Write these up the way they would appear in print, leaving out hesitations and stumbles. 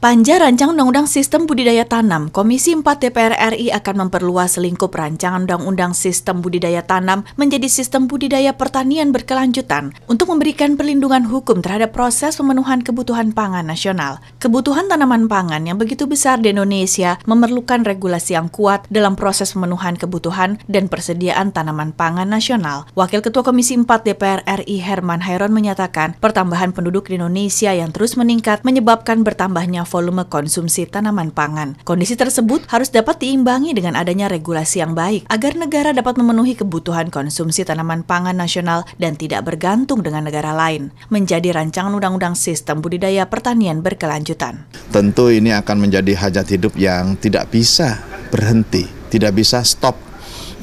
Panja Rancangan Undang-Undang Sistem Budidaya Tanam, Komisi 4 DPR RI akan memperluas lingkup Rancangan Undang-Undang Sistem Budidaya Tanam menjadi Sistem Budidaya Pertanian Berkelanjutan untuk memberikan perlindungan hukum terhadap proses pemenuhan kebutuhan pangan nasional. Kebutuhan tanaman pangan yang begitu besar di Indonesia memerlukan regulasi yang kuat dalam proses pemenuhan kebutuhan dan persediaan tanaman pangan nasional. Wakil Ketua Komisi 4 DPR RI Herman Hairon menyatakan, pertambahan penduduk di Indonesia yang terus meningkat menyebabkan bertambahnya volume konsumsi tanaman pangan. Kondisi tersebut harus dapat diimbangi dengan adanya regulasi yang baik agar negara dapat memenuhi kebutuhan konsumsi tanaman pangan nasional dan tidak bergantung dengan negara lain. Menjadi Rancangan Undang-Undang Sistem Budidaya Pertanian Berkelanjutan. Tentu ini akan menjadi hajat hidup yang tidak bisa berhenti, tidak bisa stop.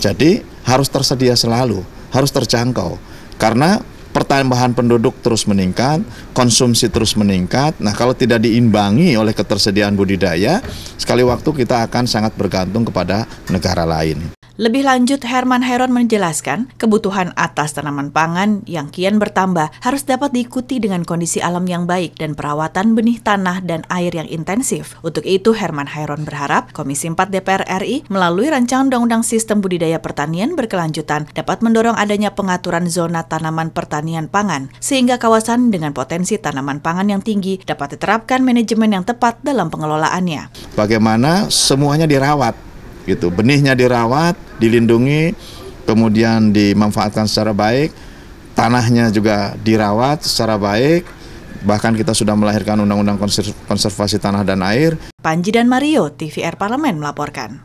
Jadi harus tersedia selalu, harus terjangkau. Karena pertambahan penduduk terus meningkat, konsumsi terus meningkat. Nah, kalau tidak diimbangi oleh ketersediaan budidaya, sekali waktu kita akan sangat bergantung kepada negara lain. Lebih lanjut, Herman Hairon menjelaskan, kebutuhan atas tanaman pangan yang kian bertambah harus dapat diikuti dengan kondisi alam yang baik dan perawatan benih tanah dan air yang intensif. Untuk itu, Herman Hairon berharap Komisi 4 DPR RI melalui Rancangan Undang-Undang Sistem Budidaya Pertanian Berkelanjutan dapat mendorong adanya pengaturan zona tanaman pertanian pangan, sehingga kawasan dengan potensi tanaman pangan yang tinggi dapat diterapkan manajemen yang tepat dalam pengelolaannya. Bagaimana semuanya dirawat, gitu, benihnya dirawat, dilindungi, kemudian dimanfaatkan secara baik, tanahnya juga dirawat secara baik, bahkan kita sudah melahirkan Undang-Undang Konservasi Tanah dan Air. Panji dan Mario, TVR Parlemen melaporkan.